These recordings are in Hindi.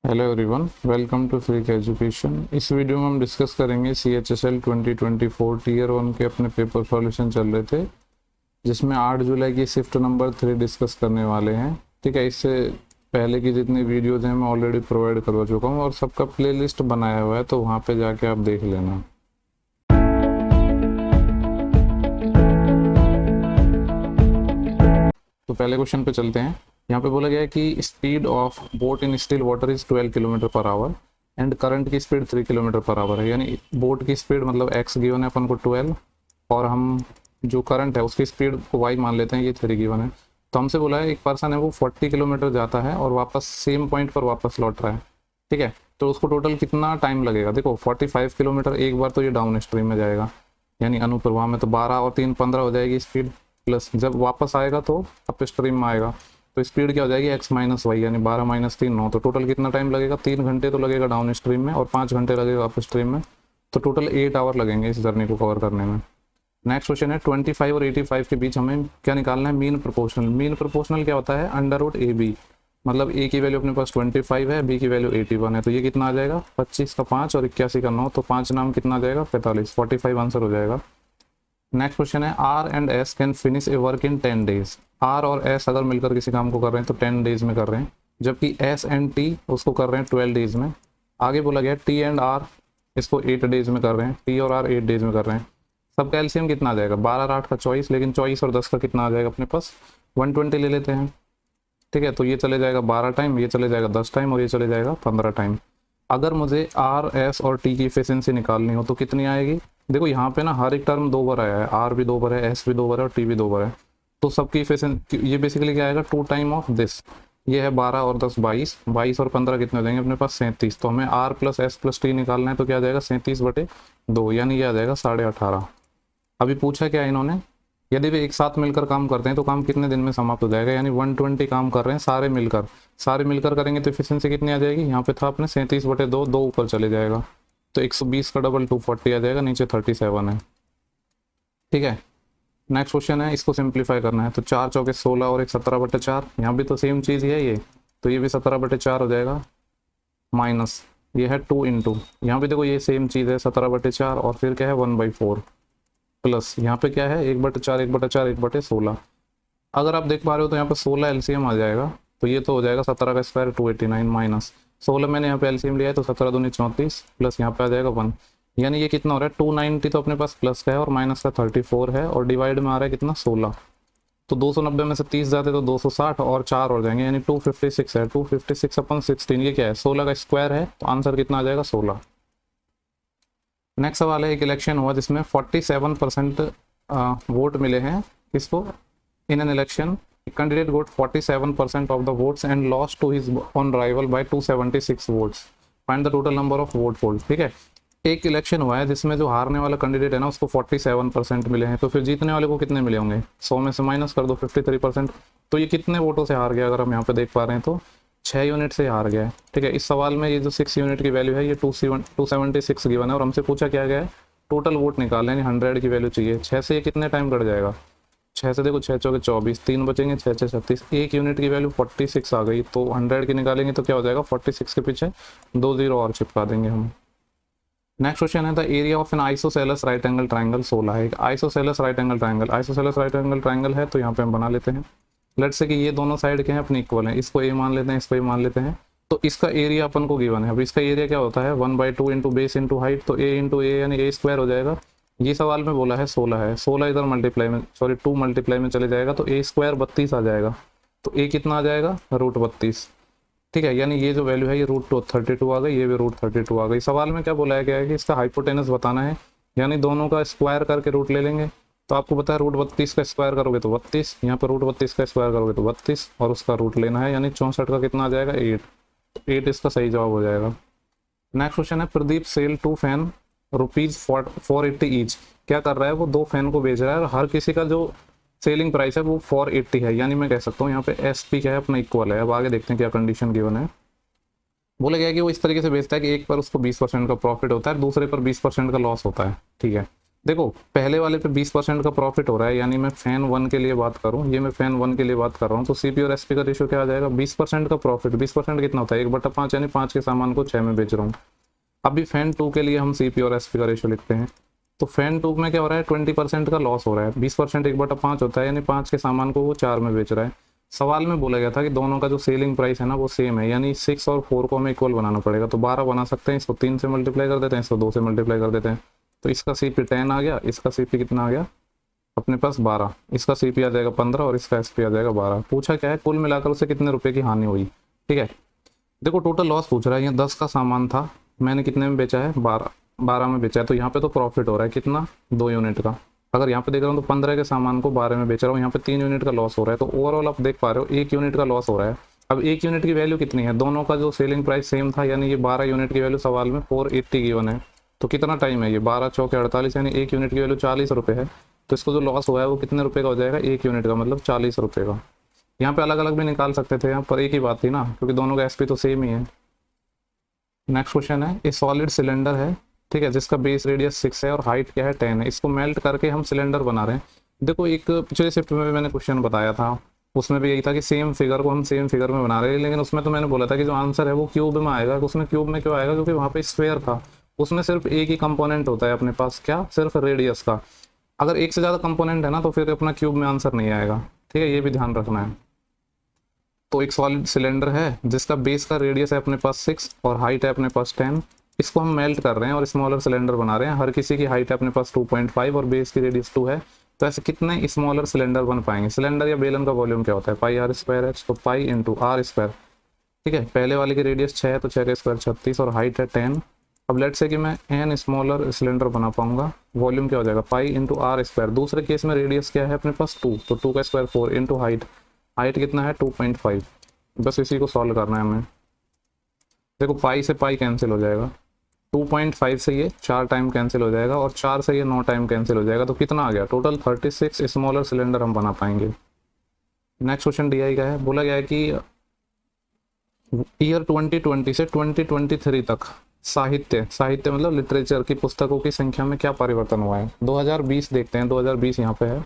Hello everyone, welcome to free education. इस वीडियो में हम डिस्कस करेंगे CHSL 2024 टीयर 1 के अपने पेपर सॉल्यूशन चल रहे थे, जिसमें 8 जुलाई की शिफ्ट नंबर 3 डिस्कस करने वाले हैं। ठीक है, इससे पहले की जितनी वीडियोज हैं मैं ऑलरेडी प्रोवाइड करवा चुका हूँ और सबका प्लेलिस्ट बनाया हुआ है, तो वहाँ पे जाके आप देख लेना। तो पहले क्वेश्चन पे चलते हैं। यहाँ पे बोला गया है कि speed of boat in still water is 12 kilometre per hour and current की स्पीड 3 किलोमीटर पर आवर है। यानी बोट की स्पीड मतलब x गिवन है अपन को 12, और हम जो करंट है उसकी स्पीड को y मान लेते हैं, ये 3 गिवन है। तो हमसे बोला है एक पर्सन है वो 40 किलोमीटर जाता है और वापस सेम पॉइंट पर वापस लौट रहा है। ठीक है, तो उसको टोटल कितना टाइम लगेगा। देखो 45 किलोमीटर एक बार तो ये डाउन स्ट्रीम में जाएगा, यानी अनुप्रवाह में, तो 12 और 3 15 हो जाएगी स्पीड, प्लस जब वापस आएगा तो अप स्ट्रीम में आएगा तो स्पीड क्या हो जाएगी x माइनस वाई, यानी 12 माइनस 3 9। तो टोटल कितना टाइम लगेगा, 3 घंटे तो लगेगा डाउन स्ट्रीम में और 5 घंटे लगेगा अप स्ट्रीम में, तो टोटल 8 आवर लगेंगे इस जर्नी को कवर करने में। नेक्स्ट क्वेश्चन है 25 और 85 के बीच हमें क्या निकालना है, मीन प्रोपोर्शनल। मीन प्रोपोर्शनल क्या होता है, अंडर रूट AB, मतलब A की वैल्यू अपने पास 25 है, B की वैल्यू 81 है, तो ये कितना आ जाएगा 25 का 5 और 81 का 9, तो 5 नाम कितना आ जाएगा 45, 45 आंसर हो जाएगा। नेक्स्ट क्वेश्चन है R and S can finish a work in 10 days. R और S अगर मिलकर किसी काम को कर रहे हैं तो 10 डेज में कर रहे हैं, जबकि S एंड T उसको कर रहे हैं 12 डेज में। आगे बोला गया T एंड R इसको 8 डेज में कर रहे हैं, T और R 8 डेज में कर रहे हैं। सब का एलसीएम कितना आ जाएगा, 12 और 8 का 24, लेकिन 24 और 10 का कितना आ जाएगा अपने पास 120 ले लेते हैं। ठीक है, तो ये चले जाएगा 12 टाइम, ये चले जाएगा 10 टाइम और ये चले जाएगा 15 टाइम। अगर मुझे R S और T की एफिशिएंसी निकालनी हो तो कितनी आएगी। देखो यहाँ पे ना हर एक टर्म 2 बार आया है, R भी 2 बार है, S भी 2 बार है और T भी 2 बार है, तो सबकी एफिशिएंसी ये बेसिकली क्या आएगा 2 टाइम ऑफ दिस। ये है 12 और 10 22, 22 और 15 कितने हो जाएंगे अपने पास 37। तो हमें R plus S plus T निकालना है, तो क्या आ जाएगा 37/2, यानी ये आ जाएगा 18.5। अभी पूछा क्या इन्होंने, यदि वे एक साथ मिलकर काम करते हैं तो काम कितने दिन में समाप्त हो जाएगा, यानी 120 काम कर रहे हैं सारे मिलकर करेंगे तो एफिशिएंसी कितनी आ जाएगी। यहाँ पे था अपने 37/2, 2 ऊपर चले जाएगा तो 120 का डबल 240 आ जाएगा, नीचे 37 है। ठीक है, नेक्स्ट क्वेश्चन है, इसको सिंप्लीफाई करना है, तो 4 चौके 16 और एक 17/4, यहाँ भी तो सेम चीज़ ही है ये, तो ये भी 17/4 हो जाएगा, माइनस ये है 2 इंटू, यहाँ पे देखो ये सेम चीज़ है 17/4 और फिर क्या है 1/4, प्लस यहाँ पे क्या है 1/4 1/4 1/16। अगर आप देख पा रहे हो तो यहाँ पे 16 एलसीएम आ जाएगा, तो ये तो हो जाएगा 17 का स्क्वायर 289 माइनस 16 मैंने यहाँ पे एलसीएम लिया है तो 17 दूनी 34, प्लस यहाँ पे आ जाएगा 1, यानी ये कितना हो रहा है 290, तो अपने पास प्लस का है और माइनस का 34 है और डिवाइड में आ रहा है कितना 16, तो 290 में से 30 जाते तो 260 और 4 हो जाएंगे, यानी 256 है, 256/16, ये क्या है 16 का स्क्वायर है, तो आंसर कितना आ जाएगा 16। नेक्स्ट सवाल है, एक इलेक्शन हुआ जिसमें 47% वोट मिले हैं किसको, in an election candidate got 47% of the votes and lost to his own rival by 276 votes, find the total number of vote polled. ठीक है, एक इलेक्शन हुआ है जिसमें जो हारने वाला कैंडिडेट है ना उसको 47% मिले हैं, तो फिर जीतने वाले को कितने मिले होंगे, 100 में से माइनस कर दो 53%, तो ये कितने वोटों से हार गया, अगर हम यहाँ पे देख पा रहे हैं तो 6 यूनिट से हार गया है। ठीक है, इस सवाल में ये जो 6 यूनिट की वैल्यू है ये 276 गिवन है और हमसे पूछा क्या गया है टोटल वोट निकालना है, 100 की वैल्यू चाहिए। 6 से ये कितने टाइम कट जाएगा, 6 से देखो 6 चौके 24, 3 बचेंगे, 6 6 36, 1 यूनिट की वैल्यू 46 आ गई, तो 100 की निकालेंगे तो क्या हो जाएगा 46 के पीछे 2 0 और चिपका देंगे हम। नेक्स्ट क्वेश्चन है, the area of N isosceles right angle triangle 16 है। आइसोसेलेस राइट एंगल ट्राइंगल है, तो यहाँ पे हम बना लेते हैं। लेट्स से कि ये दोनों साइड के हैं अपने इक्वल हैं, इसको ए मान लेते हैं, इसको ए मान लेते हैं, तो इसका एरिया अपन को गिवन है। अब इसका एरिया क्या होता है 1/2 इंटू बेस इंटू हाइट, तो ए इंटू ए यानी ए स्क्वायर हो जाएगा। ये सवाल में बोला है 16 है, 16 इधर मल्टीप्लाई में 2 मल्टीप्लाई में चले जाएगा तो ए स्क्वायर 32 आ जाएगा, तो ए कितना आ जाएगा √32। ठीक है, यानी ये जो वैल्यू है ये √32 आ गई, ये भी √32 आ गई। सवाल में क्या बोला गया है कि इसका हाइपोटेनस बताना है, यानी दोनों का स्क्वायर करके रूट ले लेंगे, तो आपको पता है √32 का स्क्वायर करोगे तो 32, यहाँ पर √32 का स्क्वायर करोगे तो 32 और उसका रूट लेना है, यानी 64 का कितना आ जाएगा 8 इसका सही जवाब हो जाएगा। नेक्स्ट क्वेश्चन है, प्रदीप सेल 2 फैन ₹480 ईच। क्या कर रहा है वो 2 फैन को बेच रहा है और हर किसी का जो सेलिंग प्राइस है वो 480 है, यानी मैं कह सकता हूँ यहाँ पे SP क्या है अपना इक्वल है। अब आगे देखते हैं क्या कंडीशन गिवन है। बोला गया कि वो इस तरीके से बेचता है कि एक पर उसको 20% का प्रॉफिट होता है, दूसरे पर 20% का लॉस होता है। ठीक है, देखो पहले वाले पे 20% का प्रॉफिट हो रहा है, यानी मैं फैन 1 के लिए बात करूं, ये मैं फैन 1 के लिए बात कर रहा हूं, तो सीपी और एसपी का रेशियो क्या आ जाएगा, 20% का प्रॉफिट। 20% कितना होता है, 1/5, यानी 5 के सामान को 6 में बेच रहा हूँ। अभी फैन 2 के लिए हम सीपी और एसपी का रेशियो लिखते हैं, तो फैन 2 में क्या हो रहा है, 20% का लॉस हो रहा है। 20% 1/5 होता है, यानी 5 के सामान को वो 4 में बेच रहा है। सवाल में बोला गया था कि दोनों का जो सेलिंग प्राइस है ना वो सेम है, यानी 6 और 4 को हमें इक्वल बनाना पड़ेगा। तो 12 बना सकते हैं, इसको 3 से मल्टीप्लाई कर देते हैं, इसको 2 से मल्टीप्लाई कर देते हैं। तो इसका सीपी 10 आ गया, इसका सीपी कितना आ गया अपने पास 12, इसका सीपी आ जाएगा 15 और इसका एसपी आ जाएगा 12। पूछा क्या है, कुल मिलाकर उसे कितने रुपए की हानि हुई। ठीक है, देखो टोटल लॉस पूछ रहा है, यहाँ 10 का सामान था, मैंने कितने में बेचा है, 12 में बेचा है, तो यहाँ पे तो प्रॉफिट हो रहा है कितना, 2 यूनिट का। अगर यहाँ पे देख रहा हूँ तो 15 के सामान को 12 में बेच रहा हूँ, यहाँ पे 3 यूनिट का लॉस हो रहा है। तो ओवरऑल आप देख पा रहे हो 1 यूनिट का लॉस हो रहा है। अब 1 यूनिट की वैल्यू कितनी है, दोनों का जो सेलिंग प्राइस सेम था, यानी ये 12 यूनिट की वैल्यू सवाल में 480 गिवन है। तो कितना टाइम है ये, 12 चौके 48, यानी 1 यूनिट की वैल्यू 40 रुपये है। तो इसको जो लॉस हुआ है वो कितने रुपये का हो जाएगा, 1 यूनिट का, मतलब 40 रुपये का। यहाँ पे अलग अलग भी निकाल सकते थे, यहाँ पर एक ही बात थी ना, क्योंकि दोनों का एसपी तो सेम ही है। नेक्स्ट क्वेश्चन है, ये सॉलिड सिलेंडर है, ठीक है, जिसका बेस रेडियस 6 है और हाइट क्या है 10 है। इसको मेल्ट करके हम सिलेंडर बना रहे हैं। देखो एक पिछले शिफ्ट में मैंने क्वेश्चन बताया था, उसमें भी यही था कि सेम फिगर को हम सेम फिगर में बना रहे हैं, लेकिन उसमें तो मैंने बोला था कि जो आंसर है वो क्यूब में आएगा। उसमें क्यूब में क्यों आएगा, क्योंकि वहाँ पे स्क्वायर था, उसमें सिर्फ एक ही कंपोनेंट होता है अपने पास, क्या, सिर्फ रेडियस का। अगर एक से ज़्यादा कंपोनेंट है ना तो फिर अपना क्यूब में आंसर नहीं आएगा। ठीक है, ये भी ध्यान रखना है। तो एक सॉलिड सिलेंडर है जिसका बेस का रेडियस है अपने पास 6 और हाइट है अपने पास 10। इसको हम मेल्ट कर रहे हैं और स्मॉलर सिलेंडर बना रहे हैं। हर किसी की हाइट है अपने पास 2.5 और बेस की रेडियस 2 है। तो ऐसे कितने स्मॉलर सिलेंडर बन पाएंगे। सिलेंडर या बेलन का वॉल्यूम क्या होता है, पाई आर स्क्वायर एच, तो पाई इंटू आर स्क्वायर। ठीक है, पहले वाले की रेडियस 6 है तो 6 का स्क्वायर 36 और हाइट है 10। अब लेट से कि मैं एन स्मॉलर सिलेंडर बना पाऊंगा, वॉल्यूम क्या हो जाएगा, पाई इंटू आर स्क्वायर। दूसरे केस में रेडियस क्या है अपने पास 2, तो 2 का स्क्वायर 4 इंटू हाइट, हाइट कितना है 2.5। बस इसी को सॉल्व करना है हमें। देखो पाई से पाई कैंसिल हो जाएगा, 2.5 से ये 4 टाइम कैंसिल हो जाएगा और 4 से ये 9 टाइम कैंसिल हो जाएगा। तो कितना आ गया, टोटल 36 स्मॉलर सिलेंडर हम बना पाएंगे। नेक्स्ट क्वेश्चन डी आई का है, बोला गया है कि ईयर 2020 से 2023 तक साहित्य मतलब लिटरेचर की पुस्तकों की संख्या में क्या परिवर्तन हुआ है। 2020 देखते हैं, 2020 यहाँ पे है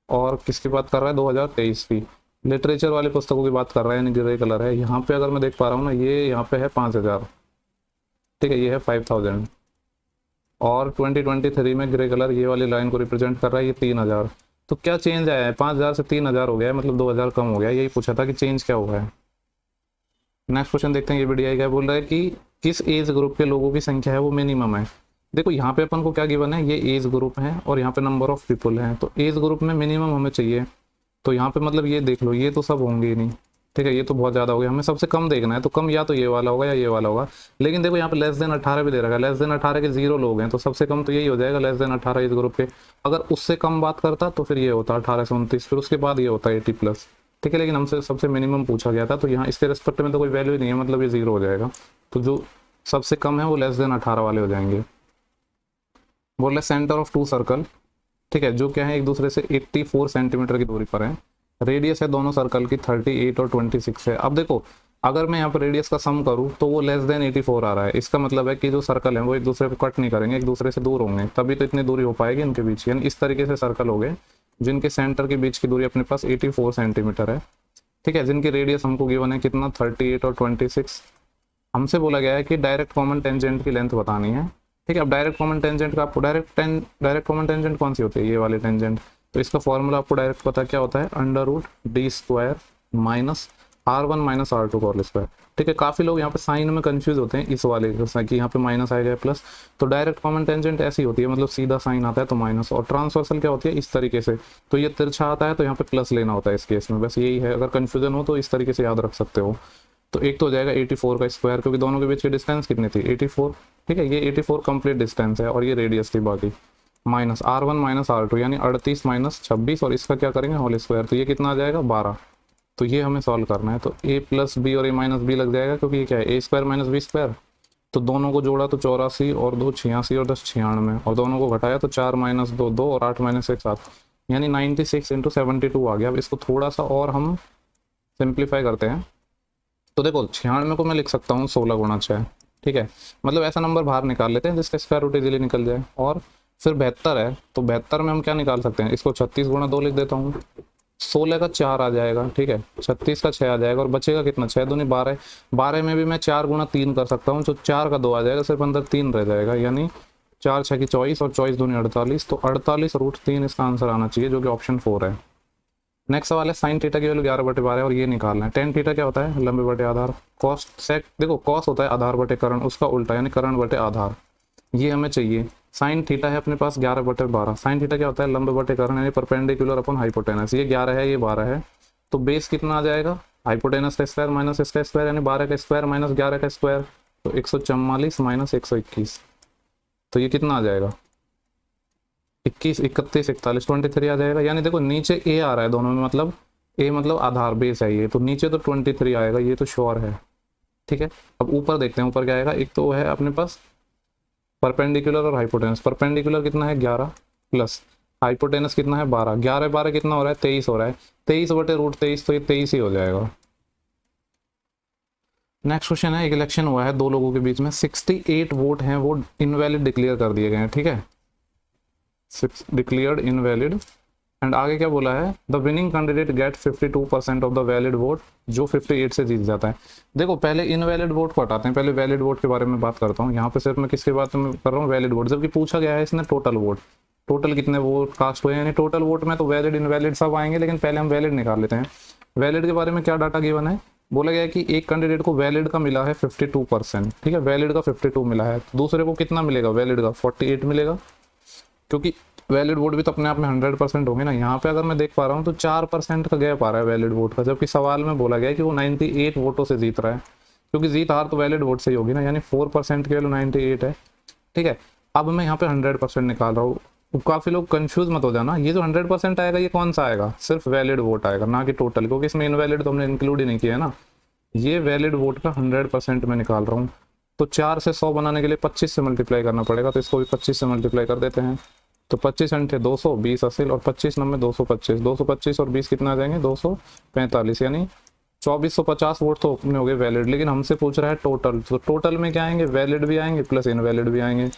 और किसकी बात कर रहा है, 2023 की लिटरेचर वाली पुस्तकों की बात कर रहा है, यानी ग्रे कलर है। यहाँ पे अगर मैं देख पा रहा हूँ ना, ये यहाँ पे है 5000, ठीक है, ये है 5000 और 2023 में ग्रे कलर ये वाली लाइन को रिप्रेजेंट कर रहा है, ये 3000। तो क्या चेंज आया है, 5000 से 3000 हो गया है, मतलब 2000 कम हो गया। यही पूछा था कि चेंज क्या हुआ है। नेक्स्ट क्वेश्चन देखते हैं, ये वीडियो क्या बोल रहा है कि किस एज ग्रुप के लोगों की संख्या है वो मिनिमम है। देखो यहाँ पे अपन को क्या गिवन है, ये एज ग्रुप है और यहाँ पे नंबर ऑफ पीपल हैं। तो एज ग्रुप में मिनिमम हमें चाहिए, तो यहाँ पे मतलब ये देख लो, ये तो सब होंगे ही नहीं, ठीक है, ये तो बहुत ज़्यादा हो गया। हमें सबसे कम देखना है, तो कम या तो ये वाला होगा या ये वाला होगा। लेकिन देखो यहाँ पे लेस देन 18 भी दे रखा है, लेस देन 18 के 0 लोग हैं, तो सबसे कम तो यही हो जाएगा, लेस देन 18 इस ग्रुप के। अगर उससे कम बात करता तो फिर ये होता 18 से 29, फिर उसके बाद ये होता 80+। ठीक है, लेकिन हमसे सबसे मिनिमम पूछा गया था, तो यहाँ इसके रिस्पेक्ट में तो कोई वैल्यू ही नहीं है, मतलब ये 0 हो जाएगा। तो जो सबसे कम है वो लेस देन 18 वाले हो जाएंगे। बोल रहे सेंटर ऑफ 2 सर्कल, ठीक है, जो क्या है एक दूसरे से 84 सेंटीमीटर की दूरी पर है। रेडियस है दोनों सर्कल की 38 और 26 है। अब देखो अगर मैं यहाँ पर रेडियस का सम करूँ तो वो लेस देन 84 आ रहा है। इसका मतलब है कि जो सर्कल है वो एक दूसरे को कट नहीं करेंगे, एक दूसरे से दूर होंगे, तभी तो इतनी दूरी हो पाएगी इनके बीच। यानी इस तरीके से सर्कल हो गए जिनके सेंटर के बीच की दूरी अपने पास 84 सेंटीमीटर है। ठीक है, जिनकी रेडियस हमको गिवन है कितना, 38 और 26। हमसे बोला गया है कि डायरेक्ट कॉमन टेंजेंट की लेंथ बतानी है। ठीक है, अब डायरेक्ट कॉमन टेंजेंट का आपको डायरेक्ट कॉमन टेंजेंट कौन सी होती है, ये वाली टेंजेंट। तो इसका फॉर्मूला आपको डायरेक्ट पता क्या होता है, √d² minus r1 minus r2 का होल स्क्वायर। ठीक है, काफ़ी लोग यहाँ पे साइन में कंफ्यूज होते हैं इस वाले कि यहाँ पे माइनस आएगा प्लस। तो डायरेक्ट कॉमन टेंजेंट ऐसी होती है, मतलब सीधा साइन आता है तो माइनस, और ट्रांसवर्सल क्या होती है इस तरीके से, तो ये तिरछा आता है तो यहाँ पे प्लस लेना होता है इस केस में। बस यही है, अगर कन्फ्यूजन हो तो इस तरीके से याद रख सकते हो। तो एक तो हो जाएगा 84 का स्क्वायर, क्योंकि दोनों के बीच की डिस्टेंस कितनी थी, 84। ठीक है, ये 84 कंप्लीट डिस्टेंस है और ये रेडियस थी बाकी, माइनस r1 माइनस r2 यानी 38 माइनस 26, और इसका क्या करेंगे होल स्क्वायर, तो ये कितना आ जाएगा 12। तो ये हमें सॉल्व करना है। तो a प्लस बी और a माइनस बी लग जाएगा, क्योंकि ये क्या है a² माइनस b²। तो दोनों को जोड़ा तो 84 और 2 86 और 10 96, और दोनों को घटाया तो 4 माइनस 2 2 और 8 माइनस 1 7, यानी 96 इंटू 72 आ गया। अब इसको थोड़ा सा और हम सिंप्लीफाई करते हैं। तो देखो 96 को मैं लिख सकता हूँ 16 गुणा 6। ठीक है, मतलब ऐसा नंबर बाहर निकाल लेते हैं जिसका स्क्वायर रूट इजीली निकल जाए। और फिर 72 है, तो 72 में हम क्या निकाल सकते हैं, इसको 36 गुणा 2 लिख देता हूँ, 16 का 4 आ जाएगा, ठीक है, 36 का 6 आ जाएगा, और बचेगा कितना, 6 दूनी 12, 12 में भी मैं 4 गुणा 3 कर सकता हूँ, तो 4 का 2 आ जाएगा, सिर्फ अंदर 3 रह जाएगा, यानी 4 6 की 24 और 24 दूनी 48, तो 48√3 इसका आंसर आना चाहिए, जो कि ऑप्शन 4 है। नेक्स्ट सवाल है साइन थीटा की वैल्यू 11/12 और ये निकालना है। टेन थीटा क्या होता है, लंबे बटे आधार। कॉस सेक, देखो कॉस होता है आधार बटे करण, उसका उल्टा यानी करण बटे आधार, ये हमें चाहिए। साइन थीटा है अपने पास 11/12, साइन थीटा क्या होता है, लंबे बटे करण यानी परपेंडिकुलर अपन हाइपोटेनस, ये 11 है, ये 12 है, तो बेस कितना आ जाएगा, हाइपोटेनस का स्क्वायर माइनस इसका स्क्वायर यानी 12 का स्क्वायर माइनस 11 का स्क्वायर, तो 144 माइनस 121, तो ये कितना आ जाएगा, 21 31 41 23 आ जाएगा। यानी देखो नीचे ए आ रहा है दोनों में, मतलब ए मतलब आधार बेस है ये, तो नीचे तो 23 आएगा, ये तो श्योर है, ठीक है। अब ऊपर देखते हैं, ऊपर क्या आएगा, एक तो है अपने पास परपेंडिकुलर और हाइपोटेनस। परपेंडिकुलर कितना है 11 प्लस हाइपोटेनस कितना है 12, 11 12 कितना हो रहा है 23 हो रहा है, 23/√23, तो ये 23 ही हो जाएगा। नेक्स्ट क्वेश्चन है, एक इलेक्शन हुआ है दो लोगों के बीच में, 68 वोट हैं वो इनवैलिड डिक्लेयर कर दिए गए हैं, ठीक है, डिक्लेयर्ड इनवैलिड, एंड आगे क्या बोला है, the winning candidate gets 52% of the valid vote, जो 58 से जीत जाता है। देखो पहले इनवैलिड वोट को हटाते हैं, पहले वैलिड वोट के बारे में बात करता हूँ। यहाँ पे सिर्फ मैं किसके बात में कर रहा हूँ, वैलिड वोट, जबकि पूछा गया है इसने टोटल वोट, टोटल कितने वोट कास्ट हुए हैं, यानी टोटल वोट में तो वैलिड इनवैलिड सब आएंगे, लेकिन पहले हम वैलिड निकाल लेते हैं। वैलिड के बारे में क्या डाटा गिवन है, बोला गया है कि एक कैंडिडेट को वैलिड का मिला है 52%, ठीक है, वैलिड का 52 मिला है, तो दूसरे को कितना मिलेगा, वैलिड का 48 मिलेगा, क्योंकि वैलिड वोट भी तो अपने आप में 100% होंगे ना। यहाँ पे अगर मैं देख पा रहा हूँ तो 4% का गैप आ रहा है वैलिड वोट का, जबकि सवाल में बोला गया है कि वो 98 वोटों से जीत रहा है, क्योंकि जीत हार तो वैलिड वोट से ही होगी ना, यानी 4% की वैल्यू 98 है, ठीक है। अब मैं यहाँ पे 100% निकाल रहा हूँ, काफ़ी लोग कंफ्यूज मत हो जाना, ये जो 100% आएगा ये कौन सा आएगा, सिर्फ वैलिड वोट आएगा, ना कि टोटल, क्योंकि इसमें इनवैलिड तो हमने इंक्लूड ही नहीं किया है ना। ये वैलिड वोट का 100% में निकाल रहा हूँ, तो 4 से 100 बनाने के लिए 25 से मल्टीप्लाई करना पड़ेगा, तो इसको भी 25 से मल्टीप्लाई कर देते हैं, तो 25 अंठे 200, 20 असील और 25 नंबर 225, 225 और 20 कितना आ जाएंगे 245, यानी 2450 वोट तो अपने हो गए वैलिड। लेकिन हमसे पूछ रहा है टोटल, तो टोटल में क्या आएंगे, वैलिड भी आएंगे प्लस इनवैलिड भी आएंगे,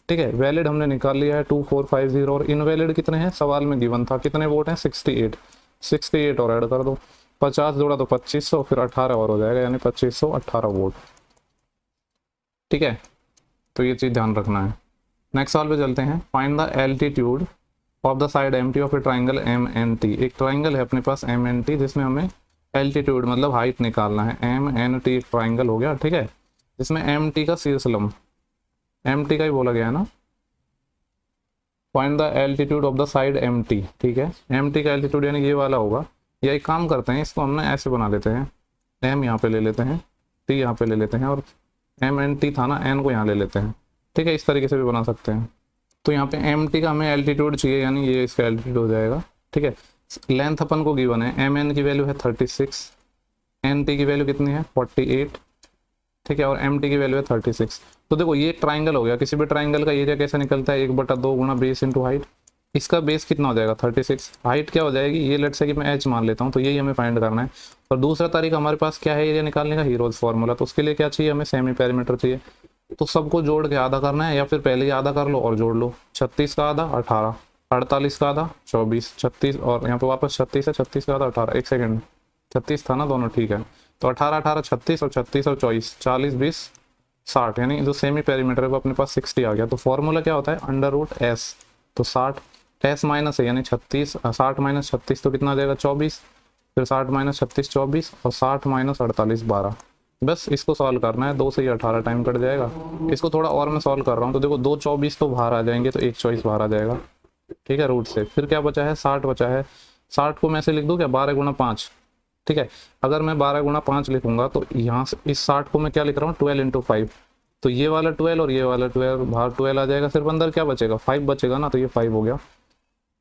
ठीक है। वैलिड हमने निकाल लिया है 2450, और इनवैलिड कितने हैं, सवाल में गिवन था कितने वोट हैं 68, 68 और ऐड कर दो, 50 जोड़ा तो 2500, फिर 18 और हो जाएगा, यानी 2518 वोट, ठीक है। तो ये चीज़ ध्यान रखना है। नेक्स्ट सवाल पे चलते हैं, find the altitude of the side M T of a triangle M N T. एक ट्राइंगल है अपने पास एम एन टी, जिसमें हमें एल्टीट्यूड मतलब हाइट निकालना है। एम एन टी एक ट्राइंगल हो गया, ठीक है, जिसमें एम टी का शीर्षलंब, एम टी का ही बोला गया है ना, find the altitude of the side M T, ठीक है, एम टी का एल्टीट्यूड यानी ये वाला होगा। या एक काम करते हैं, इसको हम ना ऐसे बना देते हैं, एम यहाँ पे ले लेते हैं, टी यहाँ पे ले लेते हैं, और एम एन टी था ना, एन को यहाँ ले लेते हैं, ठीक है, इस तरीके से भी बना सकते हैं। तो यहाँ पे एम टी का हमें एल्टीट्यूड चाहिए, यानी ये इसका एल्टीट्यूड हो जाएगा, ठीक है। लेंथ अपन को गिवन है, एम एन की वैल्यू है 36, एन टी की वैल्यू कितनी है 48, ठीक है, और एम टी की वैल्यू है 36। तो देखो ये ट्राइंगल हो गया, किसी भी ट्राइंगल का एरिया कैसे निकलता है, 1/2 गुणा बेस इंटू हाइट, इसका बेस कितना हो जाएगा 36, हाइट क्या हो जाएगी, ये लेट से कि मैं एच मान लेता हूँ, तो यही हमें फाइंड करना है। और दूसरा तरीका हमारे पास क्या है एरिया निकालने का, हीरोज फार्मूला, तो उसके लिए क्या चाहिए, हमें सेमी पेरीमीटर चाहिए, तो सबको जोड़ के आधा करना है, या फिर पहले ही आधा कर लो और जोड़ लो, 36 का आधा 18, 48 का आधा 24, 36 और यहाँ पे वापस 36 है, 36 का आधा 18, एक सेकंड 36 था ना दोनों, ठीक है, तो 18 18 36 और 36 और 24 40 20 60, यानी जो सेमी पेरीमीटर है वो अपने पास 60 आ गया। तो फॉर्मूला क्या होता है √s, तो 60 s माइनस है, यानी 36, 60 माइनस 36 तो कितना आ जाएगा 24, फिर 60 माइनस 36 24, और 60 माइनस 48 12। बस इसको सॉल्व करना है, 2 से ही 18 टाइम कट जाएगा। इसको थोड़ा और मैं सॉल्व कर रहा हूँ, तो देखो 2 24 तो बाहर आ जाएंगे, तो 1 24 बाहर आ जाएगा, ठीक है, रूट से। फिर क्या बचा है 60 बचा है, 60 को मैं से लिख दूँ क्या 12 गुणा 5, ठीक है। अगर मैं 12 गुणा 5 लिखूंगा तो यहाँ से इस 60 को मैं क्या लिख रहा हूँ 12 इंटू 5, तो ये वाला 12 और ये वाला 12 बाहर 12 आ जाएगा, सिर्फ अंदर क्या बचेगा 5 बचेगा ना, तो ये 5 हो गया।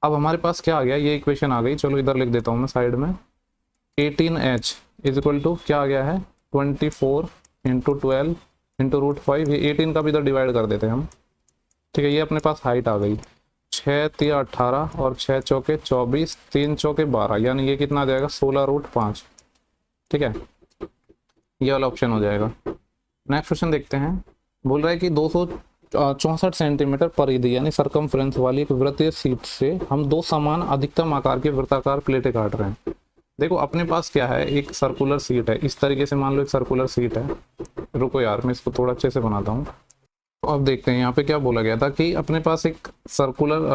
अब हमारे पास क्या आ गया, ये इक्वेशन आ गई, चलो इधर लिख देता हूँ मैं साइड में, 18h इज इक्वल टू क्या आ गया है 24 इंटू 12 इंटू √5, ये 18 का भी इधर डिवाइड कर देते हैं हम, ठीक है। ये अपने पास हाइट आ गई, 6 3 18 और 6 चौके 24, 3 चौके 12, यानी ये कितना आ जाएगा 16√5, ठीक है, ये वाला ऑप्शन हो जाएगा। नेक्स्ट क्वेश्चन देखते हैं, बोल रहा है कि 64 सेंटीमीटर परिधि यानी सरकमफ्रेंस वाली एक वृत्तीय शीट से हम दो समान अधिकतम आकार की वृत्ताकार प्लेटें काट रहे हैं। देखो अपने पास क्या है, एक सर्कुलर शीट है, इस तरीके से मान लो एक सर्कुलर शीट है। रुको यार मैं इसको थोड़ा अच्छे से बनाता हूँ। तो अब देखते हैं यहाँ पे क्या बोला गया था कि अपने पास एक सर्कुलर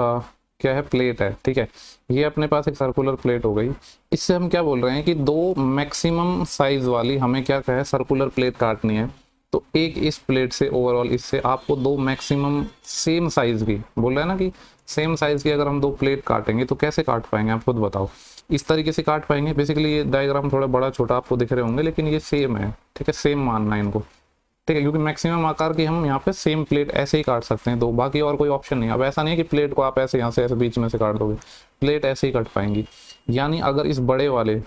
क्या है, प्लेट है, ठीक है। ये अपने पास एक सर्कुलर प्लेट हो गई। इससे हम क्या बोल रहे हैं कि दो मैक्सिमम साइज वाली हमें क्या है, सर्कुलर प्लेट काटनी है। तो एक इस प्लेट से ओवरऑल इससे आपको दो मैक्सिमम सेम साइज की, बोल रहे हैं ना कि सेम साइज की अगर हम दो प्लेट काटेंगे तो कैसे काट पाएंगे, आप खुद बताओ। इस तरीके से काट पाएंगे। बेसिकली ये डायग्राम थोड़ा बड़ा छोटा आपको दिख रहे होंगे, लेकिन ये सेम है, ठीक है, सेम मानना है इनको, ठीक है, क्योंकि मैक्सिमम आकार की हम यहाँ पे सेम प्लेट ऐसे ही काट सकते हैं, तो बाकी और कोई ऑप्शन नहीं। अब ऐसा नहीं है कि प्लेट को आप ऐसे यहाँ से ऐसे बीच में से काट दोगे, प्लेट ऐसे ही कट पाएंगी। यानी अगर इस बड़े वाले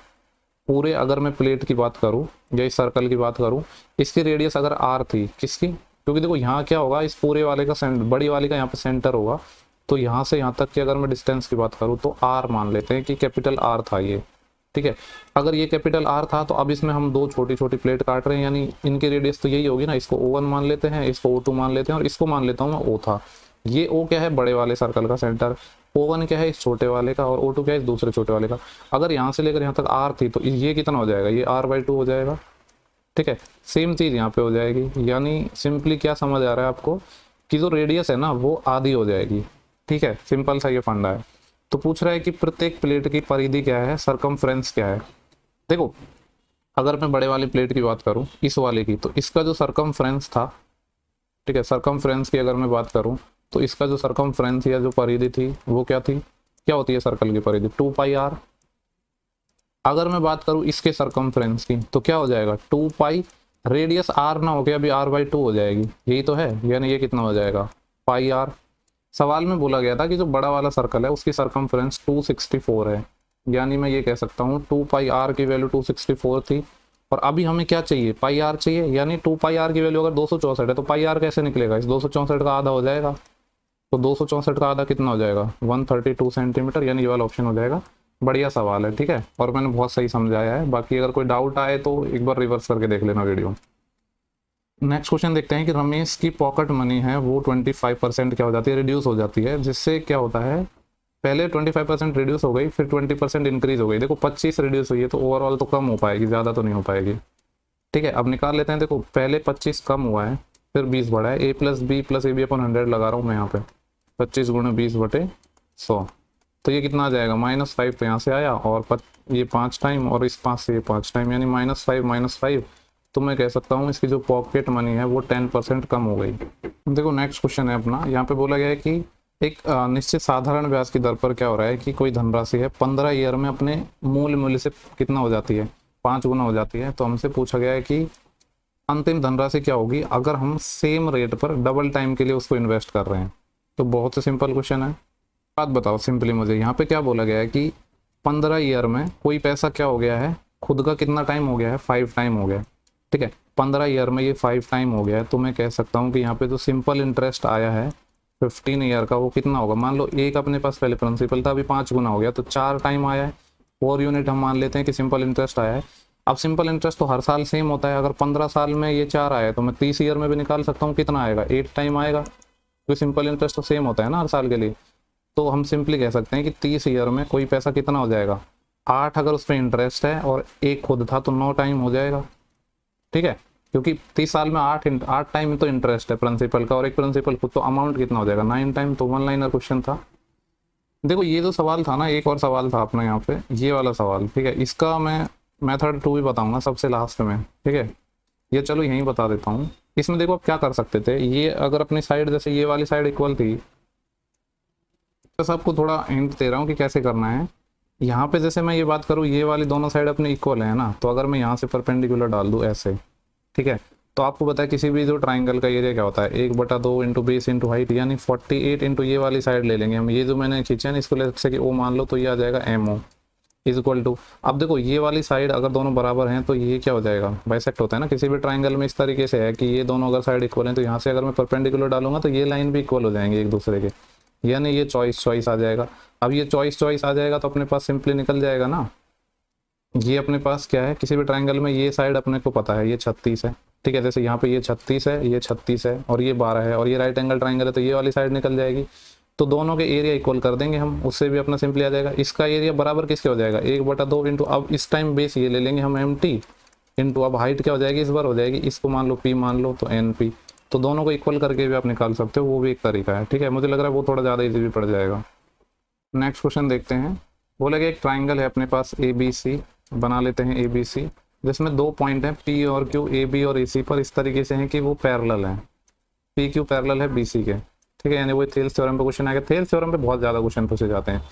पूरे, अगर मैं प्लेट की बात करूँ या इस सर्कल की बात करूँ, इसकी रेडियस अगर आर थी, किसकी, क्योंकि देखो यहाँ क्या होगा, इस पूरे वाले का बड़ी वाली का यहाँ पे सेंटर होगा, तो यहाँ से यहाँ तक की अगर मैं डिस्टेंस की बात करूँ तो आर मान लेते हैं कि कैपिटल आर था ये, ठीक है। अगर ये कैपिटल आर था तो अब इसमें हम दो छोटी छोटी प्लेट काट रहे हैं, यानी इनकी रेडियस तो यही होगी ना। इसको O1 मान लेते हैं, इसको O2 मान लेते हैं, और इसको मान लेता हूँ मैं O था। ये O क्या है, बड़े वाले सर्कल का सेंटर, O1 क्या है इस छोटे वाले का, और O2 क्या है इस दूसरे छोटे वाले का। अगर यहाँ से लेकर यहाँ तक R थी तो ये कितना हो जाएगा, ये R/2 हो जाएगा, ठीक है। सेम चीज़ यहाँ पे हो जाएगी। यानी सिंपली क्या समझ आ रहा है आपको कि जो रेडियस है ना वो आधी हो जाएगी, ठीक है। सिंपल सा ये फंडा है। तो पूछ रहा है कि प्रत्येक प्लेट की परिधि क्या है, सरकमफ्रेंस क्या है। देखो अगर मैं बड़े वाली प्लेट की बात करूं, इस वाले की, तो इसका जो सरकमफ्रेंस था, ठीक है, सरकमफ्रेंस की अगर मैं बात करूं तो इसका जो सरकमफ्रेंस या जो परिधि थी वो क्या थी, क्या होती है सर्कल की परिधि, 2πr। अगर मैं बात करूं इसके सरकमफ्रेंस की तो क्या हो जाएगा, 2π, रेडियस r ना हो गया, अभी r/2 हो जाएगी, यही तो है। यानी ये कितना हो जाएगा, πr। सवाल में बोला गया था कि जो बड़ा वाला सर्कल है उसकी सरकमफ्रेंस 264 है, यानी मैं ये कह सकता हूँ 2πr की वैल्यू 264 थी। और अभी हमें क्या चाहिए, πr चाहिए, यानी 2πr की वैल्यू अगर 264 है तो πr कैसे निकलेगा, इस 264 का आधा हो जाएगा। तो 264 का आधा कितना हो जाएगा, 132 सेंटीमीटर, यानी ये वाला ऑप्शन हो जाएगा। बढ़िया सवाल है, ठीक है, और मैंने बहुत सही समझाया है। बाकी अगर कोई डाउट आए तो एक बार रिवर्स करके देख लेना वीडियो। नेक्स्ट क्वेश्चन देखते हैं कि रमेश की पॉकेट मनी है वो 25% क्या हो जाती है, रिड्यूस हो जाती है। जिससे क्या होता है, पहले 25% रिड्यूस हो गई, फिर 20% इंक्रीज हो गई। देखो 25 रिड्यूस हुई है तो ओवरऑल तो कम हो पाएगी, ज़्यादा तो नहीं हो पाएगी, ठीक है। अब निकाल लेते हैं। देखो पहले 25 कम हुआ है, फिर 20 बढ़ा है, a+b+ab/100 लगा रहा हूँ मैं यहाँ पे, 25 × 20/100। तो ये कितना आ जाएगा, -5 तो यहाँ से आया, और ये 5 टाइम, और इस 5 से ये 5 टाइम, यानी -5 -5। तो मैं कह सकता हूँ इसकी जो पॉकेट मनी है वो 10% कम हो गई। देखो नेक्स्ट क्वेश्चन है अपना, यहाँ पे बोला गया है कि एक निश्चित साधारण ब्याज की दर पर क्या हो रहा है कि कोई धनराशि है 15 ईयर में अपने मूल्य से कितना हो जाती है, 5 गुना हो जाती है। तो हमसे पूछा गया है कि अंतिम धनराशि क्या होगी अगर हम सेम रेट पर डबल टाइम के लिए उसको इन्वेस्ट कर रहे हैं। तो बहुत ही सिंपल क्वेश्चन है। बात बताओ सिंपली मुझे, यहाँ पे क्या बोला गया है कि 15 ईयर में कोई पैसा क्या हो गया है, खुद का कितना टाइम हो गया है, 5 टाइम हो गया, ठीक है। 15 ईयर में ये 5 टाइम हो गया है। तो मैं कह सकता हूँ कि यहाँ पे जो सिंपल इंटरेस्ट आया है 15 ईयर का वो कितना होगा, मान लो एक अपने पास पहले प्रिंसिपल था, अभी 5 गुना हो गया, तो 4 टाइम आया है। 4 यूनिट हम मान लेते हैं कि सिंपल इंटरेस्ट आया है। अब सिंपल इंटरेस्ट तो हर साल सेम होता है, अगर 15 साल में ये 4 आया तो मैं 30 ईयर में भी निकाल सकता हूँ, कितना आएगा, 8 टाइम आएगा, क्योंकि सिंपल इंटरेस्ट तो सेम होता है ना हर साल के लिए। तो हम सिंपली कह सकते हैं कि 30 ईयर में कोई पैसा कितना हो जाएगा, 8 अगर उस पर इंटरेस्ट है और एक खुद था तो 9 टाइम हो जाएगा, ठीक है। क्योंकि 30 साल में 8 टाइम तो इंटरेस्ट है प्रिंसिपल का, और एक प्रिंसिपल खुद, तो अमाउंट कितना हो जाएगा, 9 टाइम। तो 1 लाइनर क्वेश्चन था। देखो ये जो सवाल था ना, एक और सवाल था अपना यहाँ पे, ये वाला सवाल, ठीक है, इसका मैं मेथड 2 भी बताऊंगा सबसे लास्ट में, ठीक है। ये चलो यहीं बता देता हूँ। इसमें देखो आप क्या कर सकते थे, ये अगर अपनी साइड, जैसे ये वाली साइड इक्वल थी, बस आपको थोड़ा हिंट दे रहा हूँ कि कैसे करना है। यहाँ पे जैसे मैं ये बात करूँ, ये वाली दोनों साइड अपनी इक्वल है ना, तो अगर मैं यहाँ से परपेंडिकुलर डाल दूँ ऐसे, ठीक है, तो आपको पता है किसी भी जो ट्राइंगल का एरिया क्या होता है, 1/2 इंटू बेस इंटू हाइट, यानी 48 इंटू ये वाली साइड ले लेंगे हम। ये जो मैंने खींचा है ना, इसको जैसे कि ओ मान लो, तो ये आ जाएगा MO इज इक्वल टू, अब देखो ये वाली साइड अगर दोनों बराबर हैं तो ये क्या हो जाएगा, बाइसेक्ट होता है ना किसी भी ट्राइंगल में। इस तरीके से है कि ये दोनों अगर साइड इक्वल हैं तो यहाँ से अगर मैं परपेंडिकुलर डालूंगा तो ये लाइन भी इक्वल हो जाएंगे एक दूसरे के, यानी ये चॉइस आ जाएगा। अब ये चॉइस आ जाएगा तो अपने पास सिंपली निकल जाएगा ना ये अपने पास क्या है, किसी भी ट्राइंगल में ये साइड अपने को पता है ये 36 है, ठीक है। जैसे यहाँ पे ये 36 है, ये 36 है और ये 12 है और ये राइट एंगल ट्राइंगल है, तो ये वाली साइड निकल जाएगी। तो दोनों के एरिया इक्वल कर देंगे हम, उससे भी अपना सिंपली आ जाएगा। इसका एरिया बराबर किसके हो जाएगा, 1/2 इंटू, अब इस टाइम बेस ये ले लेंगे हम MT, इंटू अब हाइट क्या हो जाएगी, इस बार हो जाएगी, इसको मान लो P मान लो तो NP। तो दोनों को इक्वल करके भी आप निकाल सकते हो, वो भी एक तरीका है, ठीक है। मुझे लग रहा है वो थोड़ा ज़्यादा इजी भी पड़ जाएगा। नेक्स्ट क्वेश्चन देखते हैं। बोलेगा एक ट्राइंगल है अपने पास ABC, बना लेते हैं ABC, जिसमें 2 पॉइंट हैं P और Q, AB और AC पर इस तरीके से हैं कि वो पैरेलल हैं, PQ पैरेलल है BC के, ठीक है। यानी वो थेल्स थ्योरम पे क्वेश्चन आएगा। थेल्स थ्योरम पे बहुत ज़्यादा क्वेश्चन पूछे जाते हैं।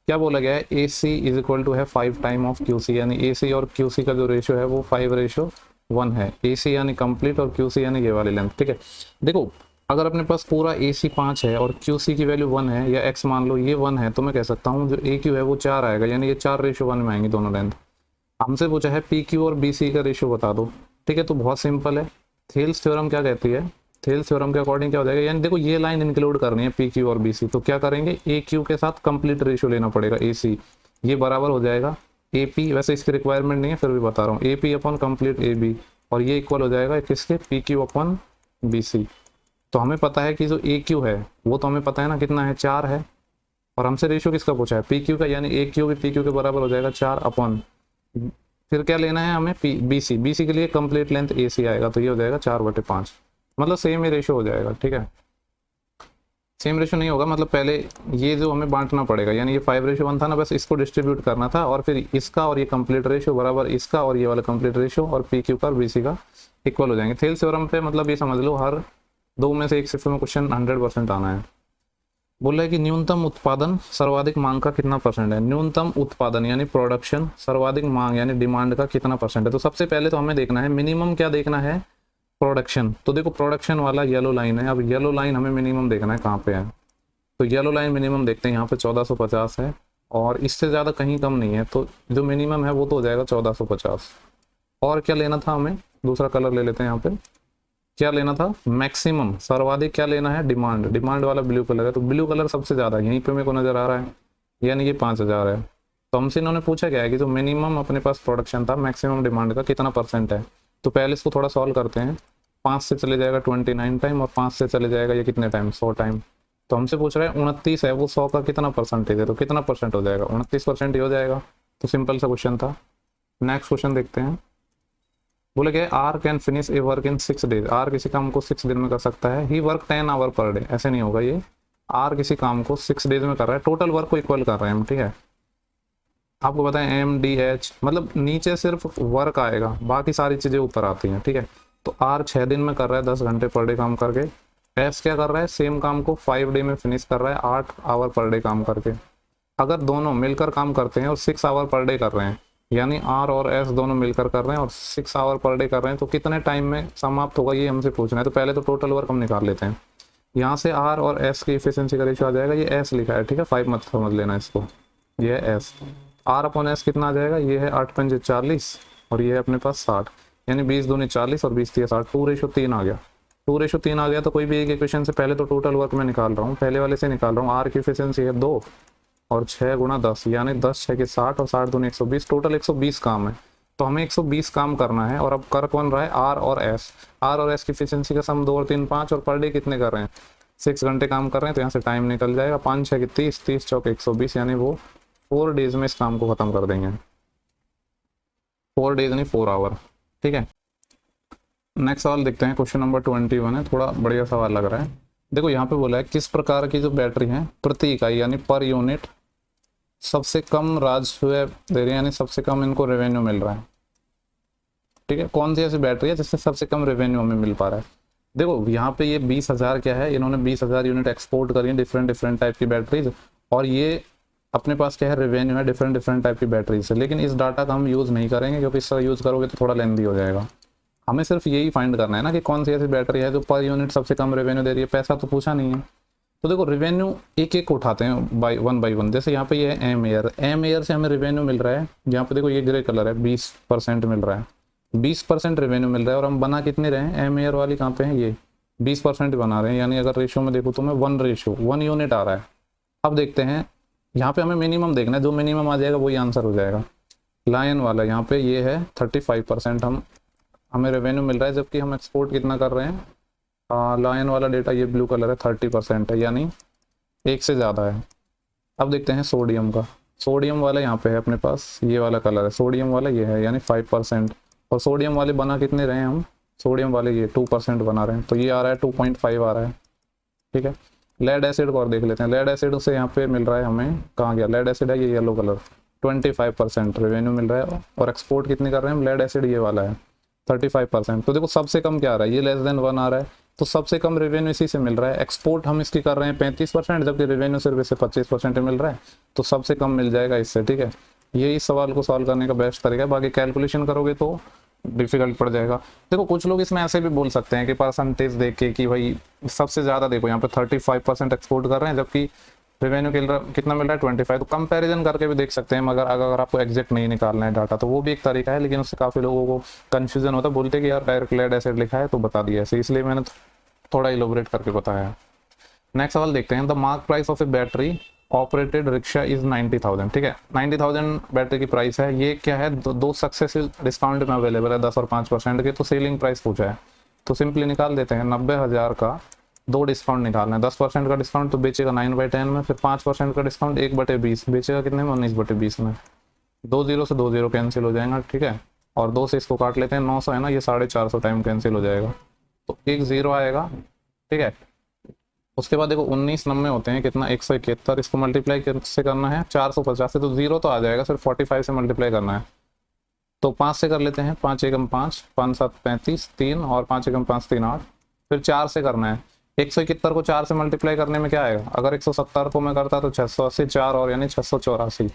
क्या बोला गया है, AC इज इक्वल टू है 5 टाइम ऑफ QC, यानी AC और QC का जो रेशियो है वो 5:1 है। AC यानी कंप्लीट और QC यानी ये वाली लेंथ, ठीक है। देखो अगर अपने पास पूरा AC 5 है और QC की वैल्यू 1 है, या X मान लो ये 1 है, तो मैं कह सकता हूँ जो AQ है वो 4 आएगा, यानी ये 4:1 में आएंगी दोनों लेंथ। हमसे पूछा है PQ और BC का रेशियो बता दो, ठीक है। तो बहुत सिंपल है, थेल्स थ्योरम क्या कहती है, थेल्स थ्योरम के अकॉर्डिंग क्या हो जाएगा, यानी देखो ये लाइन इंक्लूड करनी है PQ और BC, तो क्या करेंगे, AQ के साथ कंप्लीट रेशियो लेना पड़ेगा AC, ये बराबर हो जाएगा AP, वैसे इसकी रिक्वायरमेंट नहीं है फिर भी बता रहा हूँ, AP अपॉन कंप्लीट AB, और ये इक्वल हो जाएगा किसके, PQ अपॉन BC। तो हमें पता है कि जो AQ है वो तो हमें पता है ना कितना है, 4 है, और हमसे रेशियो किसका पूछा है, PQ का, यानी AQ भी PQ के बराबर हो जाएगा 4 अपॉन, फिर क्या लेना है हमें, BC के लिए कंप्लीट लेंथ AC आएगा, तो ये हो जाएगा 4/5, मतलब सेम ही रेशियो हो जाएगा, ठीक है। सेम रेशियो नहीं होगा, मतलब पहले ये जो हमें बांटना पड़ेगा, यानी ये 5:1 था ना, बस इसको डिस्ट्रीब्यूट करना था, और फिर इसका और ये कंप्लीट रेशियो बराबर इसका और ये वाला कंप्लीट रेशियो, और PQ का और BC का इक्वल हो जाएंगे। थेल्स थ्योरम पे मतलब ये समझ लो हर 2 में से 1 शिफ्ट में क्वेश्चन 100% आना है। बोल रहा है कि न्यूनतम उत्पादन सर्वाधिक मांग का कितना परसेंट है। न्यूनतम उत्पादन यानी प्रोडक्शन, सर्वाधिक मांग यानी डिमांड का कितना परसेंट है। तो सबसे पहले तो हमें देखना है मिनिमम, क्या देखना है, प्रोडक्शन। तो देखो प्रोडक्शन वाला येलो लाइन है, अब येलो लाइन हमें मिनिमम देखना है कहाँ पे है, तो येलो लाइन मिनिमम देखते हैं, यहाँ पे 1450 है और इससे ज़्यादा कहीं कम नहीं है, तो जो मिनिमम है वो तो हो जाएगा 1450। और क्या लेना था हमें, दूसरा कलर ले लेते हैं, यहाँ पे क्या लेना था, मैक्सिमम, सर्वाधिक क्या लेना है, डिमांड। डिमांड वाला ब्लू कलर है, तो ब्लू कलर सबसे ज़्यादा यहीं पे मेरे को नज़र आ रहा है, यानी कि 5000 है। तो हमसे इन्होंने पूछा क्या है कि जो मिनिमम अपने पास प्रोडक्शन था मैक्सिमम डिमांड का कितना परसेंट है। तो पहले इसको थोड़ा सॉल्व करते हैं। 5 से चले जाएगा 29 टाइम, और 5 से चले जाएगा ये कितने टाइम, 100 टाइम। तो हमसे पूछ रहा है 29 है, वो 100 का कितना परसेंटेज है, तो कितना परसेंट हो जाएगा, 29% ही हो जाएगा। तो सिंपल सा क्वेश्चन था। नेक्स्ट क्वेश्चन देखते हैं। बोले क्या, R can finish a work in 6 days. R किसी काम को 6 दिन में कर सकता है। He work 10 hour per day, ऐसे नहीं होगा ये। आर किसी काम को 6 डेज में कर रहा है, टोटल वर्क को इक्वल कर रहे हैं हम, ठीक है। आपको पता है MDH मतलब नीचे सिर्फ वर्क आएगा, बाकी सारी चीज़ें ऊपर आती हैं, ठीक है। तो आर 6 दिन में कर रहा है 10 घंटे पर डे काम करके। एस क्या कर रहा है, सेम काम को 5 डे में फिनिश कर रहा है 8 आवर पर डे काम करके। अगर दोनों मिलकर काम करते हैं और 6 आवर पर डे कर रहे हैं, यानी आर और एस दोनों मिलकर कर रहे हैं और 6 आवर पर डे कर रहे हैं, तो कितने टाइम में समाप्त होगा ये हमसे पूछना है। तो पहले तो टोटल वर्क हम निकाल लेते हैं। यहाँ से आर और एस की इफिशिएंसी का रेशियो आ जाएगा, ये एस लिखा है, ठीक है, 5 मत समझ लेना इसको, ये है एस। आर अपॉन एस कितना आ जाएगा, ये है 8 पंजे 40 और ये है अपने पास 60, यानी 20 दूनी 40 और 20 60, 2:3 आ गया। 2:3 आ गया। तो कोई भी एक इक्वेशन से पहले तो टोटल वर्क में निकाल रहा हूँ, पहले वाले से निकाल रहा हूँ। आर की इफिशिएंसी है 2 और 6 गुणा 10, यानी 10 6 के 60 और 60 दूनी 120, टोटल 120 काम है। तो हमें 120 काम करना है। और अब कर कौन रहा है, आर और एस। आर और एस की इफिशिएंसी का सम 2 और 3 5, और पर डे कितने कर रहे हैं, 6 घंटे काम कर रहे हैं। तो यहाँ से टाइम निकल जाएगा, 5 6 के 30, 30 चौक 120, यानी वो 4 डेज में इस काम को खत्म कर देंगे। 4 डेज नहीं 4 आवर, ठीक है। नेक्स्ट सवाल देखते हैं, क्वेश्चन नंबर 21 है, थोड़ा बढ़िया सवाल लग रहा है। देखो यहाँ पे बोला है किस प्रकार की जो बैटरी है प्रति इकाई यानी पर यूनिट सबसे कम राजस्व दे रही है, यानी सबसे कम इनको रेवेन्यू मिल रहा है, ठीक है। कौन सी ऐसी बैटरी है जिससे सबसे कम रेवेन्यू हमें मिल पा रहा है। देखो यहाँ पे ये 20,000 क्या है, इन्होंने 20,000 यूनिट एक्सपोर्ट करी है, डिफरेंट टाइप की बैटरीज, और ये अपने पास क्या है, रेवेन्यू है डिफरेंट टाइप की बैटरीज से। लेकिन इस डाटा का हम यूज़ नहीं करेंगे, क्योंकि इसका यूज़ करोगे तो थोड़ा लेंदी हो जाएगा। हमें सिर्फ यही फाइंड करना है ना कि कौन सी ऐसी बैटरी है जो पर यूनिट सबसे कम रेवेन्यू दे रही है। पैसा तो पूछा नहीं है। तो देखो रेवेन्यू एक एक उठाते हैं वन बाई वन। जैसे यहाँ पे ये है एम एयर से हमें रेवेन्यू मिल रहा है, यहाँ पे देखो ये ग्रे कलर है, 20% मिल रहा है, 20% रेवेन्यू मिल रहा है। और हम बना कितने रहे हैं, एम एयर वाली कहाँ पे है, ये 20% बना रहे हैं, यानी अगर रेशियो में देखो तो मैं 1 यूनिट आ रहा है। अब देखते हैं यहाँ पे हमें मिनिमम देखना है, जो मिनिमम आ जाएगा वही आंसर हो जाएगा। लायन वाला यहाँ पे ये है 35%, हमें रेवेन्यू मिल रहा है, जबकि हम एक्सपोर्ट कितना कर रहे हैं। लायन वाला डेटा ये ब्लू कलर है 30% है, यानी एक से ज़्यादा है। अब देखते हैं सोडियम का। सोडियम वाला यहाँ पे है अपने पास, ये वाला कलर है सोडियम वाला, ये है यानी 5%। और सोडियम वाले बना कितने रहे हैं हम, सोडियम वाले ये 2% बना रहे हैं, तो ये आ रहा है 2.5 आ रहा है। ठीक है, लेड एसिड को और देख लेते हैं। लेड एसिड से यहाँ पे मिल रहा है हमें, कहाँ गया लेड एसिड, है ये येलो कलर, 25% रेवेन्यू मिल रहा है। और एक्सपोर्ट कितने कर रहे हैं हम, लेड एसिड ये वाला है 35%। तो देखो सबसे कम क्या आ रहा है, ये लेस देन 1 आ रहा है, तो सबसे कम रेवेन्यू इसी से मिल रहा है। एक्सपोर्ट हम इसकी कर रहे हैं 35%, जबकि रेवेन्यू सिर्फ इसे 25% मिल रहा है, तो सबसे कम मिल जाएगा इससे। ठीक है, ये इस सवाल को सॉल्व करने का बेस्ट तरीका है, बाकी कैलकुलेशन करोगे तो डिफिकल्ट पड़ जाएगा। देखो कुछ लोग इसमें ऐसे भी बोल सकते हैं कि परसेंटेज देख के कि भाई सबसे ज़्यादा देखो यहाँ पे 35% एक्सपोर्ट कर रहे हैं, जबकि रेवेन्यू कितना मिल रहा है 25, तो कंपैरिजन करके भी देख सकते हैं। मगर अगर आपको एग्जैक्ट नहीं निकालना है डाटा तो वो भी एक तरीका है, लेकिन उससे काफ़ी लोगों को कन्फ्यूजन होता है, बोलते हैं कि यार डायरेक्ट लेड एसिड लिखा है तो बता दिया ऐसे, इसलिए मैंने थोड़ा इलोबरेट करके बताया। नेक्स्ट सवाल देखते हैं, the mark price of A battery operated rickshaw is 90,000। ठीक है, 90,000 बैटरी की प्राइस है। ये क्या है, दो सक्सेसिव डिस्काउंट में अवेलेबल है 10 और 5% के, तो सेलिंग प्राइस पूछा है, तो सिंपली निकाल देते हैं। 90,000 का 2 डिस्काउंट निकालना है, 10% का डिस्काउंट तो बेचेगा 9/10 में, फिर 5% का डिस्काउंट 1/20 बेचेगा कितने में, 19/20 में। 2 0 से 2 0 कैंसिल हो जाएगा। ठीक है, और 2 से इसको काट लेते हैं, 900 है ना, ये 450 टाइम कैंसिल हो जाएगा, तो 1 0 आएगा। ठीक है, उसके बाद देखो 19 90 होते हैं कितना, 171, इसको मल्टीप्लाई से करना है 450 से, तो 0 तो आ जाएगा, सिर्फ 45 से मल्टीप्लाई करना है, तो 5 से कर लेते हैं। 5 एकम 5, 5 7 35, 3 और 5 एकम 5 3 8, फिर 4 से करना है। 171 को 4 से मल्टीप्लाई करने में क्या आएगा, अगर 170 को मैं करता तो 680, 4 और यानी 684,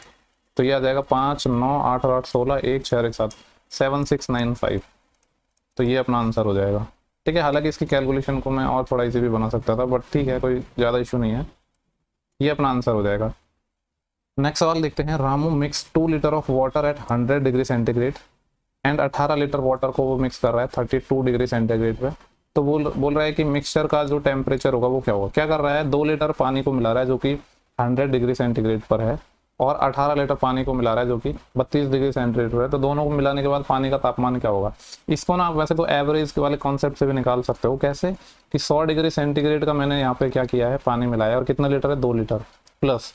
तो ये आ जाएगा 5 9 8 और 8 16, 1 6 1 7, 7695, तो ये अपना आंसर हो जाएगा। ठीक है, हालांकि इसकी कैलकुलेशन को मैं और थोड़ा इजी भी बना सकता था, बट ठीक है, कोई ज़्यादा इशू नहीं है, ये अपना आंसर हो जाएगा। नेक्स्ट सवाल देखते हैं, Ramu mix 2 litre of water at 100 degree centigrade and 18 litre water को वो मिक्स कर रहा है 32 डिग्री सेंटीग्रेड पे। तो बोल रहा है कि मिक्सचर का जो टेम्परेचर होगा वो क्या होगा। क्या कर रहा है, 2 लीटर पानी को मिला रहा है जो कि 100 डिग्री सेंटीग्रेड पर है, और 18 लीटर पानी को मिला रहा है जो कि 32 डिग्री सेंटीग्रेड पर है, तो दोनों को मिलाने के बाद पानी का तापमान क्या होगा। इसको ना आप वैसे तो एवरेज के वाले कॉन्सेप्ट से भी निकाल सकते हो। कैसे कि 100 डिग्री सेंटीग्रेड का मैंने यहाँ पे क्या किया है, पानी मिलाया, और कितना लीटर है, 2 लीटर, प्लस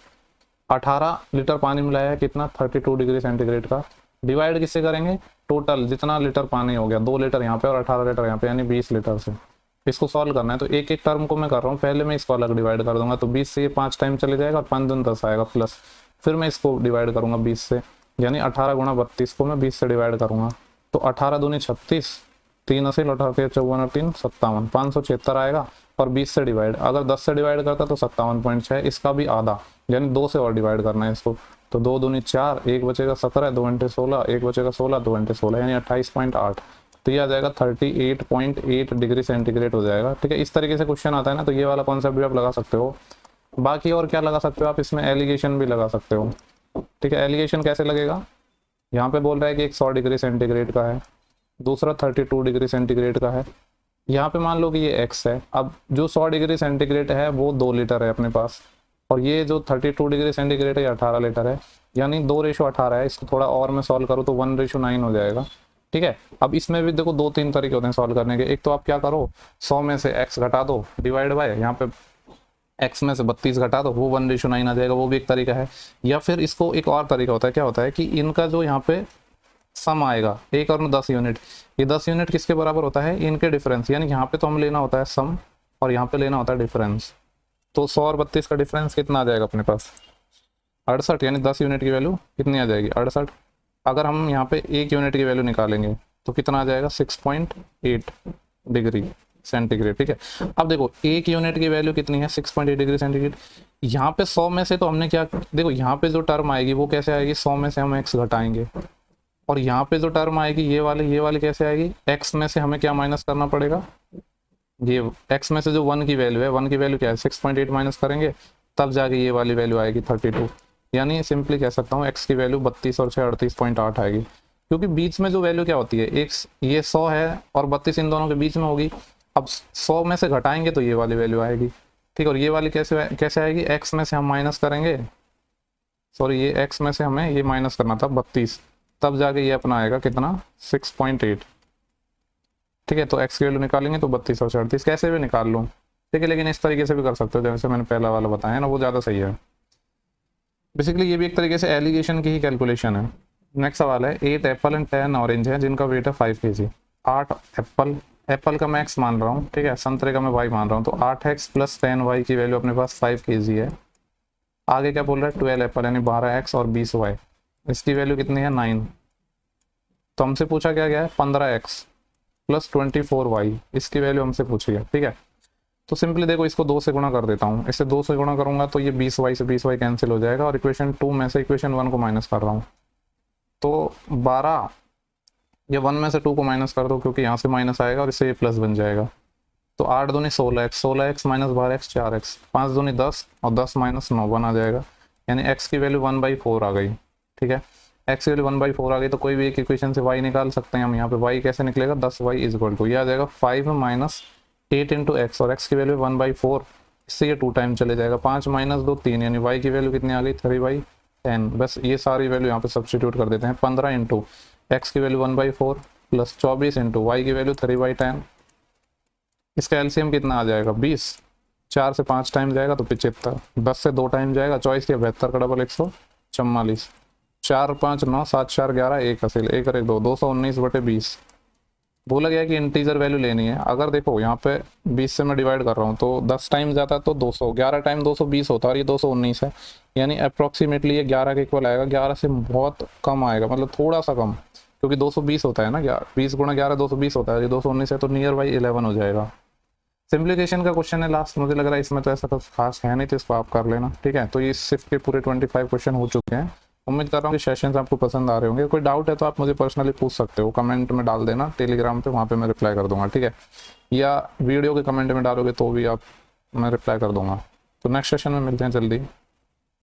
18 लीटर पानी मिलाया है कितना, 32 डिग्री सेंटीग्रेड का, डिवाइड किससे करेंगे, टोटल जितना लीटर पानी हो गया, 2 लीटर यहाँ पे और 18 लीटर यहाँ पे, यानी 20 लीटर से। इसको सॉल्व करना है, तो एक एक टर्म को मैं कर रहा हूँ, पहले मैं इसको अलग डिवाइड कर दूंगा, तो 20 से ये 5 टाइम चले जाएगा और 5 दूनी 10 आएगा, प्लस फिर मैं इसको डिवाइड करूंगा 20 से, यानी 18 गुणा 32 को मैं 20 से डिवाइड करूंगा, तो 18 दूनी 36, 3 असील 18 54 और 3 57, 576 आएगा, और 20 से डिवाइड, अगर 10 से डिवाइड करता तो 57.6, इसका भी आधा, यानी 2 से और डिवाइड करना है इसको, तो 2 दूनी 4, 1 बचेगा 17, 2 घंटे 16, 1 बचेगा 16, 2 घंटे 16, यानी 28.8, तो ये आ जाएगा 38.8 डिग्री सेंटीग्रेड हो जाएगा। ठीक है, इस तरीके से क्वेश्चन आता है ना, तो ये वाला कॉन्सेप्ट भी आप लगा सकते हो। बाकी और क्या लगा सकते हो आप, इसमें एलिगेशन भी लगा सकते हो। ठीक है, एलिगेशन कैसे लगेगा, यहाँ पे बोल रहा है कि एक 100 डिग्री सेंटीग्रेड का है, दूसरा 32 डिग्री सेंटीग्रेड का है, यहाँ पे मान लो कि ये x है। अब जो 100 डिग्री सेंटीग्रेड है वो 2 लीटर है अपने पास, और ये जो 32 डिग्री सेंटीग्रेड है ये 18 लीटर है, यानी 2:18 है। इसको थोड़ा और मैं सॉल्व करूँ तो 1:9 हो जाएगा। ठीक है, अब इसमें भी देखो 2-3 तरीके होते हैं सॉल्व करने के। एक तो आप क्या करो, 100 में से x घटा दो, डिवाइड बाय, यहाँ पे x में से 32 घटा दो, वो 1:9 आ जाएगा, वो भी एक तरीका है। या फिर इसको एक और तरीका होता है, क्या होता है कि इनका जो यहाँ पे सम आएगा 1 और 10 यूनिट, ये 10 यूनिट किसके बराबर होता है, इनके डिफरेंस, यानी यहाँ पे तो हम लेना होता है सम और यहाँ पे लेना होता है डिफरेंस। तो 100 और 32 का डिफरेंस कितना आ जाएगा अपने पास, 68, यानी 10 यूनिट की वैल्यू कितनी आ जाएगी, 68। अगर हम यहाँ पे 1 यूनिट की वैल्यू निकालेंगे तो कितना आ जाएगा, 6.8 डिग्री सेंटीग्रेड। ठीक है, अब देखो 1 यूनिट की वैल्यू कितनी है, 6.8 डिग्री सेंटीग्रेड। यहाँ पे 100 में से तो हमने क्या, देखो यहाँ पे जो टर्म आएगी वो कैसे आएगी, 100 में से हम x घटाएंगे, और यहाँ पे जो टर्म आएगी ये वाली कैसे आएगी, x में से हमें क्या माइनस करना पड़ेगा, ये x में से जो 1 की वैल्यू है, 1 की वैल्यू क्या है, 6.8 माइनस करेंगे, तब जाके ये वाली वैल्यू आएगी 32, यानी सिंपली कह सकता हूँ x की वैल्यू 32 और 6 38.8 आएगी। क्योंकि बीच में जो वैल्यू क्या होती है, एक ये 100 है और 32 इन दोनों के बीच में होगी। अब 100 में से घटाएंगे तो ये वाली वैल्यू आएगी। ठीक, और ये वाली कैसे आएगी, x में से हम माइनस करेंगे, सॉरी ये x में से हमें ये माइनस करना था 32, तब जाके ये अपना आएगा कितना 6.8। ठीक है, तो एक्स की वैल्यू निकालेंगे तो 3238 कैसे भी निकाल लूँ। ठीक है, लेकिन इस तरीके से भी कर सकते हो जैसे मैंने पहला वाला बताया ना, वो ज़्यादा सही है। बेसिकली ये भी एक तरीके से एलिगेशन की ही कैलकुलेशन है। नेक्स्ट सवाल है 8 एप्पल एंड 10 ऑरेंज है जिनका वेट है 5 kg। 8 एप्पल का मैं एक्स मान रहा हूँ, ठीक है, संतरे का मैं वाई मान रहा हूँ, तो 8x प्लस 10y की वैल्यू अपने पास 5 kg है। आगे क्या बोल रहा है 12 एप्पल यानी 12x और 20y, इसकी वैल्यू कितनी है 9। तो हमसे पूछा क्या गया है 15x प्लस 24y, इसकी वैल्यू हमसे पूछी है। ठीक है, तो सिंपली देखो इसको 2 से गुणा कर देता हूँ, इससे 2 से गुणा करूंगा तो ये 20y से 20y कैंसिल हो जाएगा और इक्वेशन 2 में से इक्वेशन 1 को माइनस कर रहा हूँ, तो 12 ये 1 में से 2 को माइनस कर दो क्योंकि यहाँ से माइनस आएगा और इससे ये प्लस बन जाएगा। तो 8 दूनी 16x, 16x minus 12x 4x, 5 दूनी 10 और 10 माइनस 9 1 आ जाएगा, यानी x की वैल्यू 1/4 आ गई। ठीक है, x की वैल्यू 1/4 आ गई तो कोई भी एक इक्वेशन से y निकाल सकते हैं हम। यहाँ पे y कैसे निकलेगा 10y इक्वल टू ये आ जाएगा 5 माइनस 8 इंटू एक्स, और x की वैल्यू 1/4, इससे ये 2 टाइम चले जाएगा। 5 माइनस 2 3, यानी y की वैल्यू कितनी आ गई 3/10। बस ये सारी वैल्यू यहाँ पे सब्स्टिट्यूट कर देते हैं। 15 इंटू एक्स की वैल्यू 1/4 प्लस 24 इंटू वाई की वैल्यू 3/10, इसका एलसीएम कितना आ जाएगा 20। 4 से 5 टाइम जाएगा तो 75, 10 से 2 टाइम जाएगा 24 या 72 का डबल 144, 4 5 9 7 4 11 1 हासिल 1 और 1 2, 219/20। बोला गया कि इंटीजर वैल्यू लेनी है। अगर देखो यहाँ पे 20 से मैं डिवाइड कर रहा हूँ तो 10 टाइम जाता है तो 200, 11 टाइम 220 होता है और ये 219 है, यानी अप्रॉक्सीमेटली ये 11 के इक्वल आएगा। 11 से बहुत कम आएगा, मतलब थोड़ा सा कम, क्योंकि 220 होता है ना, 20 गुणा 11 220 होता है, ये 219 है तो नियर बाई 11 हो जाएगा। सिंप्लीकेशन का क्वेश्चन है लास्ट, मुझे लग रहा है इसमें तो ऐसा कुछ खास है नहीं, तो इसको आप कर लेना। ठीक है, तो ये सिर्फ के पूरे 25 क्वेश्चन हो चुके हैं। उम्मीद कर रहा हूँ कि सेशंस आपको पसंद आ रहे होंगे। कोई डाउट है तो आप मुझे पर्सनली पूछ सकते हो, कमेंट में डाल देना टेलीग्राम पे, वहाँ पे मैं रिप्लाई कर दूंगा। ठीक है, या वीडियो के कमेंट में डालोगे तो भी आप मैं रिप्लाई कर दूंगा। तो नेक्स्ट सेशन में मिलते हैं जल्दी।